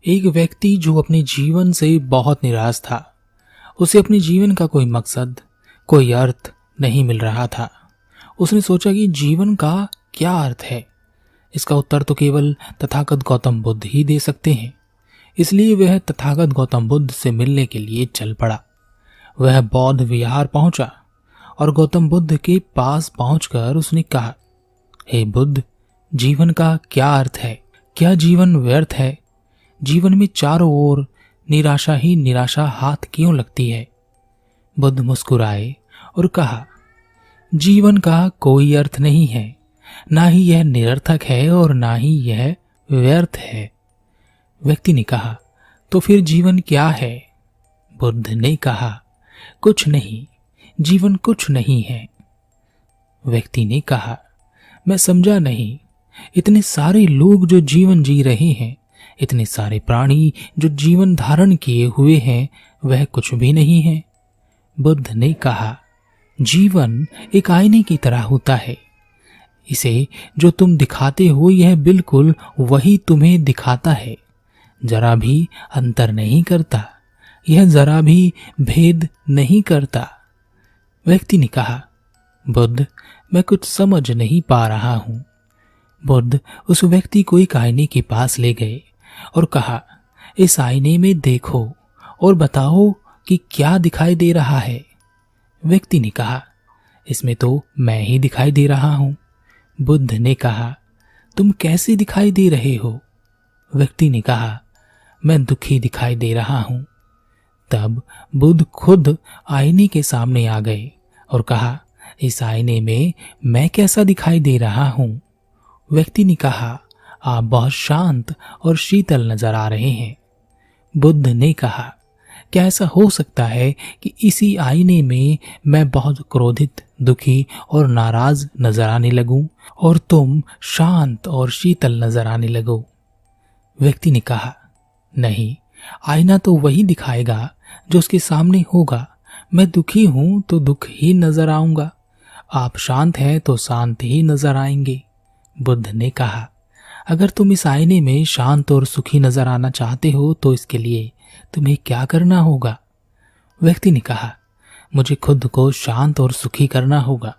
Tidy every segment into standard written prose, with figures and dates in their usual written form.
एक व्यक्ति जो अपने जीवन से बहुत निराश था। उसे अपने जीवन का कोई मकसद, कोई अर्थ नहीं मिल रहा था। उसने सोचा कि जीवन का क्या अर्थ है। इसका उत्तर तो केवल तथागत गौतम बुद्ध ही दे सकते हैं। इसलिए वह तथागत गौतम बुद्ध से मिलने के लिए चल पड़ा। वह बौद्ध विहार पहुंचा और गौतम बुद्ध के पास पहुंचकर उसने कहा, हे बुद्ध, जीवन का क्या अर्थ है? क्या जीवन व्यर्थ है? जीवन में चारों ओर निराशा ही निराशा हाथ क्यों लगती है? बुद्ध मुस्कुराए और कहा, जीवन का कोई अर्थ नहीं है, ना ही यह निरर्थक है और ना ही यह व्यर्थ है। व्यक्ति ने कहा, तो फिर जीवन क्या है? बुद्ध ने कहा, कुछ नहीं, जीवन कुछ नहीं है। व्यक्ति ने कहा, मैं समझा नहीं। इतने सारे लोग जो जीवन जी रहे हैं, इतने सारे प्राणी जो जीवन धारण किए हुए हैं, वह कुछ भी नहीं है। बुद्ध ने कहा, जीवन एक आईने की तरह होता है। इसे जो तुम दिखाते हो, यह बिल्कुल वही तुम्हें दिखाता है, जरा भी अंतर नहीं करता, यह जरा भी भेद नहीं करता। व्यक्ति ने कहा, बुद्ध, मैं कुछ समझ नहीं पा रहा हूं। बुद्ध उस व्यक्ति को एक आईने के पास ले गए और कहा, इस आईने में देखो और बताओ कि क्या दिखाई दे रहा है। व्यक्ति ने कहा, इसमें तो मैं ही दिखाई दे रहा हूं। बुद्ध ने कहा, तुम कैसे दिखाई दे रहे हो? व्यक्ति ने कहा, मैं दुखी दिखाई दे रहा हूं। तब बुद्ध खुद आईने के सामने आ गए और कहा, इस आईने में मैं कैसा दिखाई दे रहा हूं? व्यक्ति ने कहा, आप बहुत शांत और शीतल नजर आ रहे हैं। बुद्ध ने कहा, क्या ऐसा हो सकता है कि इसी आईने में मैं बहुत क्रोधित, दुखी और नाराज नजर आने लगूं और तुम शांत और शीतल नजर आने लगो? व्यक्ति ने कहा, नहीं, आईना तो वही दिखाएगा जो उसके सामने होगा। मैं दुखी हूं तो दुख ही नजर आऊंगा, आप शांत हैं तो शांत ही नजर आएंगे। बुद्ध ने कहा, अगर तुम इस आईने में शांत और सुखी नजर आना चाहते हो तो इसके लिए तुम्हें क्या करना होगा? व्यक्ति ने कहा, मुझे खुद को शांत और सुखी करना होगा,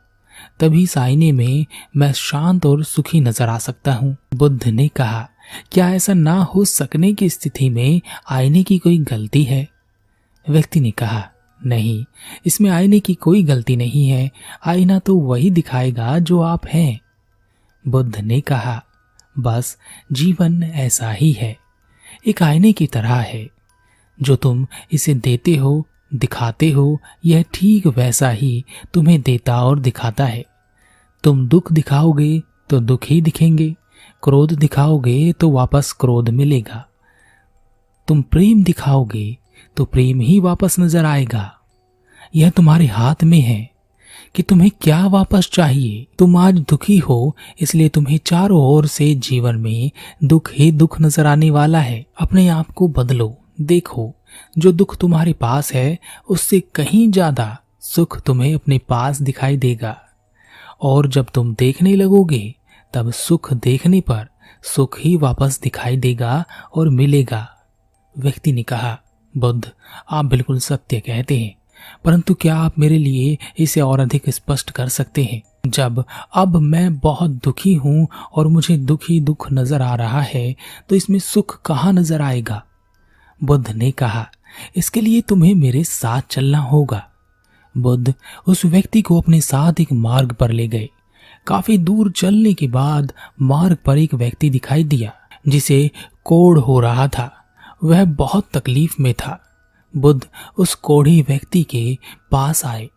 तभी इस आईने में मैं शांत और सुखी नजर आ सकता हूं। बुद्ध ने कहा, क्या ऐसा ना हो सकने की स्थिति में आईने की कोई गलती है? व्यक्ति ने कहा, नहीं, इसमें आईने की कोई गलती नहीं है, आईना तो वही दिखाएगा जो आप हैं। बुद्ध ने कहा, बस जीवन ऐसा ही है, एक आईने की तरह है। जो तुम इसे देते हो, दिखाते हो, यह ठीक वैसा ही तुम्हें देता और दिखाता है। तुम दुख दिखाओगे तो दुख ही दिखेंगे, क्रोध दिखाओगे तो वापस क्रोध मिलेगा, तुम प्रेम दिखाओगे तो प्रेम ही वापस नजर आएगा। यह तुम्हारे हाथ में है कि तुम्हें क्या वापस चाहिए। तुम आज दुखी हो, इसलिए तुम्हें चारों ओर से जीवन में दुख ही दुख नजर आने वाला है। अपने आप को बदलो, देखो, जो दुख तुम्हारे पास है उससे कहीं ज्यादा सुख तुम्हें अपने पास दिखाई देगा। और जब तुम देखने लगोगे, तब सुख देखने पर सुख ही वापस दिखाई देगा और मिलेगा। व्यक्ति ने कहा, बुद्ध, आप बिल्कुल सत्य कहते हैं, परंतु क्या आप मेरे लिए इसे और अधिक स्पष्ट कर सकते हैं? जब अब मैं बहुत दुखी हूं और मुझे दुख ही दुख नजर आ रहा है, तो इसमें सुख कहाँ नजर आएगा? बुद्ध ने कहा, इसके लिए तुम्हें मेरे साथ चलना होगा। बुद्ध उस व्यक्ति को अपने साथ एक मार्ग पर ले गए। काफी दूर चलने के बाद मार्ग पर एक व्यक्ति दिखाई दिया जिसे कोढ़ हो रहा था। वह बहुत तकलीफ में था। बुद्ध उस कोढ़ी व्यक्ति के पास आए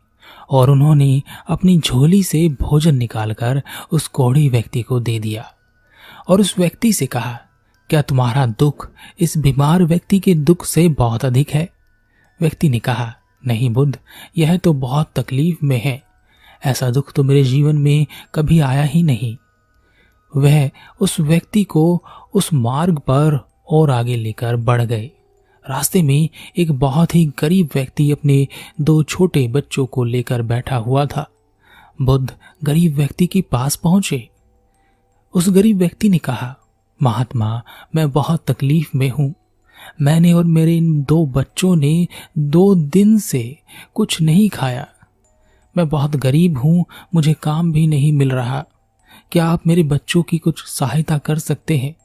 और उन्होंने अपनी झोली से भोजन निकालकर उस कोढ़ी व्यक्ति को दे दिया और उस व्यक्ति से कहा, क्या तुम्हारा दुख इस बीमार व्यक्ति के दुख से बहुत अधिक है? व्यक्ति ने कहा, नहीं बुद्ध, यह तो बहुत तकलीफ में है, ऐसा दुख तो मेरे जीवन में कभी आया ही नहीं। वह उस व्यक्ति को उस मार्ग पर और आगे लेकर बढ़ गए। रास्ते में एक बहुत ही गरीब व्यक्ति अपने 2 छोटे बच्चों को लेकर बैठा हुआ था। बुद्ध गरीब व्यक्ति के पास पहुंचे। उस गरीब व्यक्ति ने कहा, महात्मा, मैं बहुत तकलीफ में हूं, मैंने और मेरे इन 2 बच्चों ने 2 दिन से कुछ नहीं खाया। मैं बहुत गरीब हूं, मुझे काम भी नहीं मिल रहा। क्या आप मेरे बच्चों की कुछ सहायता कर सकते हैं?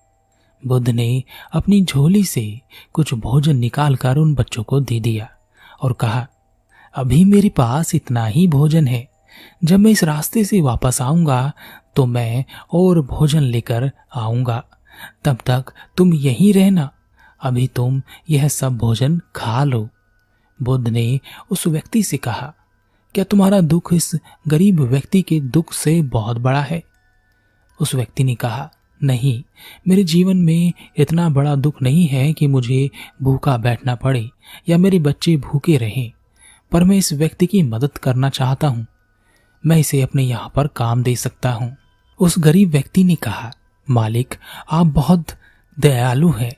बुद्ध ने अपनी झोली से कुछ भोजन निकालकर उन बच्चों को दे दिया और कहा, अभी मेरे पास इतना ही भोजन है। जब मैं इस रास्ते से वापस आऊंगा तो मैं और भोजन लेकर आऊंगा। तब तक तुम यहीं रहना। अभी तुम यह सब भोजन खा लो। बुद्ध ने उस व्यक्ति से कहा, क्या तुम्हारा दुख इस गरीब व्यक्ति के दुख से बहुत बड़ा है? उस व्यक्ति ने कहा, नहीं, मेरे जीवन में इतना बड़ा दुख नहीं है कि मुझे भूखा बैठना पड़े या मेरे बच्चे भूखे रहें, पर मैं इस व्यक्ति की मदद करना चाहता हूं। मैं इसे अपने यहां पर काम दे सकता हूं। उस गरीब व्यक्ति ने कहा, मालिक, आप बहुत दयालु हैं।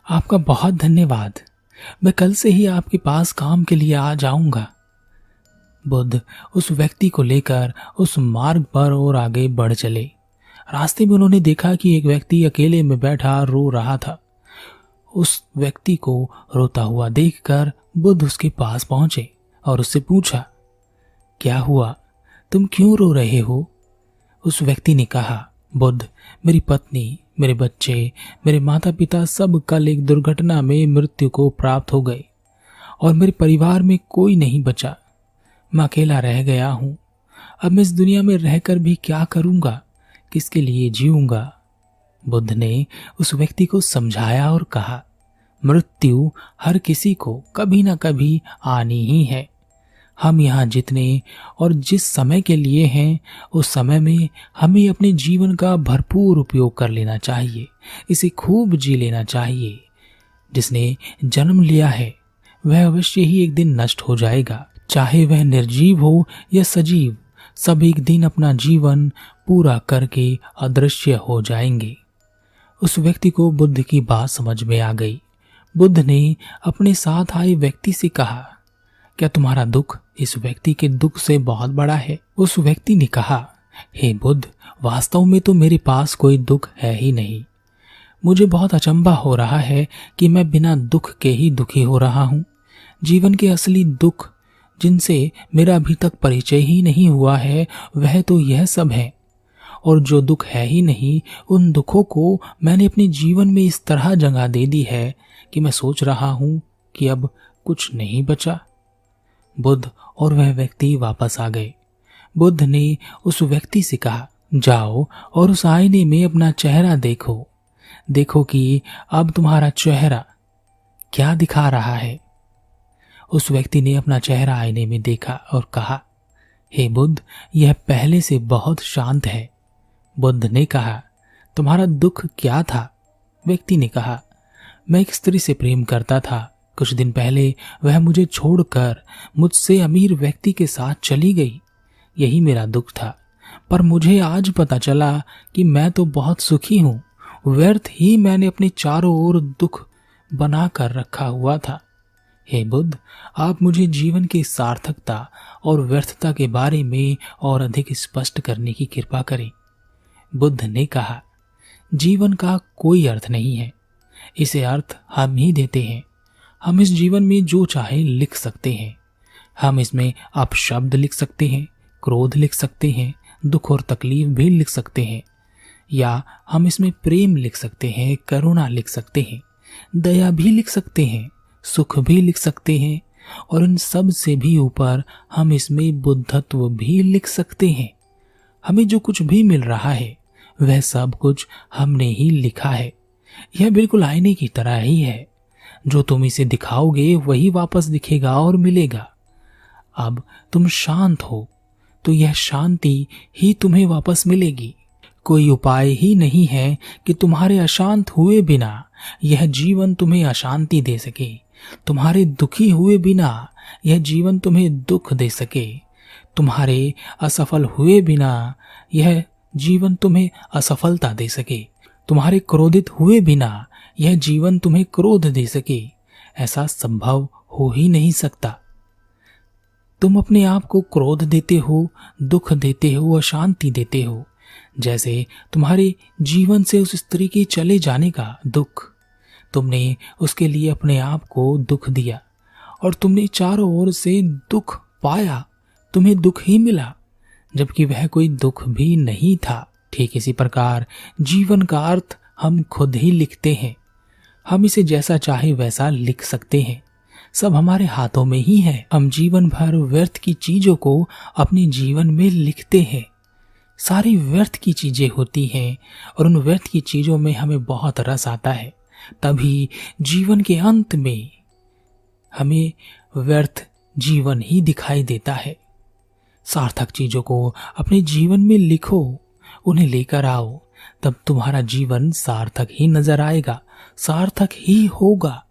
आपका बहुत धन्यवाद। मैं कल से ही आपके पास काम के लिए आ जाऊंगा। बुद्ध उस व्यक्ति को लेकर उस मार्ग पर और आगे बढ़ चले। रास्ते में उन्होंने देखा कि एक व्यक्ति अकेले में बैठा रो रहा था। उस व्यक्ति को रोता हुआ देखकर बुद्ध उसके पास पहुंचे और उससे पूछा, क्या हुआ? तुम क्यों रो रहे हो? उस व्यक्ति ने कहा, बुद्ध, मेरी पत्नी, मेरे बच्चे, मेरे माता पिता सब कल एक दुर्घटना में मृत्यु को प्राप्त हो गए और मेरे परिवार में कोई नहीं बचा। मैं अकेला रह गया हूं। अब मैं इस दुनिया में रहकर भी क्या करूंगा? किसके लिए जीऊंगा? बुद्ध ने उस व्यक्ति को समझाया और कहा, मृत्यु हर किसी को कभी ना कभी आनी ही है। हम यहाँ जितने और जिस समय के लिए हैं, उस समय में हमें अपने जीवन का भरपूर उपयोग कर लेना चाहिए। इसे खूब जी लेना चाहिए। जिसने जन्म लिया है वह अवश्य ही एक दिन नष्ट हो जाएगा, चाहे वह निर्जीव हो या सजीव। सब एक दिन अपना जीवन पूरा करके अदृश्य हो जाएंगे। उस व्यक्ति को बुद्ध की बात समझ में आ गई। बुद्ध ने अपने साथ आए व्यक्ति से कहा, क्या तुम्हारा दुख इस व्यक्ति के दुख से बहुत बड़ा है? उस व्यक्ति ने कहा, हे बुद्ध, वास्तव में तो मेरे पास कोई दुख है ही नहीं। मुझे बहुत अचंभा हो रहा है कि मैं बिना दुख के ही दुखी हो रहा हूं। जीवन के असली दुख जिनसे मेरा अभी तक परिचय ही नहीं हुआ है, वह तो यह सब है। और जो दुख है ही नहीं, उन दुखों को मैंने अपने जीवन में इस तरह जगह दे दी है कि मैं सोच रहा हूं कि अब कुछ नहीं बचा। बुद्ध और वह व्यक्ति वापस आ गए। बुद्ध ने उस व्यक्ति से कहा, जाओ और उस आईने में अपना चेहरा देखो। देखो कि अब तुम्हारा चेहरा क्या दिखा रहा है। उस व्यक्ति ने अपना चेहरा आईने में देखा और कहा, हे बुद्ध, यह पहले से बहुत शांत है। बुद्ध ने कहा, तुम्हारा दुख क्या था? व्यक्ति ने कहा, मैं एक स्त्री से प्रेम करता था। कुछ दिन पहले वह मुझे छोड़कर मुझसे अमीर व्यक्ति के साथ चली गई। यही मेरा दुख था। पर मुझे आज पता चला कि मैं तो बहुत सुखी हूं। व्यर्थ ही मैंने अपने चारों ओर दुख बना कर रखा हुआ था। हे बुद्ध, आप मुझे जीवन की सार्थकता और व्यर्थता के बारे में और अधिक स्पष्ट करने की कृपा करें। बुद्ध ने कहा, जीवन का कोई अर्थ नहीं है। इसे अर्थ हम ही देते हैं। हम इस जीवन में जो चाहे लिख सकते हैं। हम इसमें अपशब्द लिख सकते हैं, क्रोध लिख सकते हैं, दुख और तकलीफ भी लिख सकते हैं, या हम इसमें प्रेम लिख सकते हैं, करुणा लिख सकते हैं, दया भी लिख सकते हैं, सुख भी लिख सकते हैं, और इन सब से भी ऊपर हम इसमें बुद्धत्व भी लिख सकते हैं। हमें जो कुछ भी मिल रहा है वह सब कुछ हमने ही लिखा है। यह बिल्कुल आईने की तरह ही है। जो तुम इसे दिखाओगे वही वापस दिखेगा और मिलेगा। अब तुम शांत हो तो यह शांति ही तुम्हें वापस मिलेगी। कोई उपाय ही नहीं है कि तुम्हारे अशांत हुए बिना यह जीवन तुम्हें अशांति दे सके, तुम्हारे दुखी हुए बिना यह जीवन तुम्हें दुख दे सके, तुम्हारे असफल हुए बिना यह जीवन तुम्हें असफलता दे सके, तुम्हारे क्रोधित हुए बिना यह जीवन तुम्हें क्रोध दे सके। ऐसा संभव हो ही नहीं सकता। तुम अपने आप को क्रोध देते हो, दुख देते हो, अशांति देते हो। जैसे तुम्हारे जीवन से उस स्त्री के चले जाने का दुख, तुमने उसके लिए अपने आप को दुख दिया और तुमने चारों ओर से दुख पाया, तुम्हें दुख ही मिला, जबकि वह कोई दुख भी नहीं था। ठीक इसी प्रकार जीवन का अर्थ हम खुद ही लिखते हैं। हम इसे जैसा चाहे वैसा लिख सकते हैं। सब हमारे हाथों में ही है। हम जीवन भर व्यर्थ की चीजों को अपने जीवन में लिखते हैं। सारी व्यर्थ की चीजें होती हैं और उन व्यर्थ की चीजों में हमें बहुत रस आता है। तभी जीवन के अंत में हमें व्यर्थ जीवन ही दिखाई देता है। सार्थक चीजों को अपने जीवन में लिखो, उन्हें लेकर आओ, तब तुम्हारा जीवन सार्थक ही नजर आएगा, सार्थक ही होगा।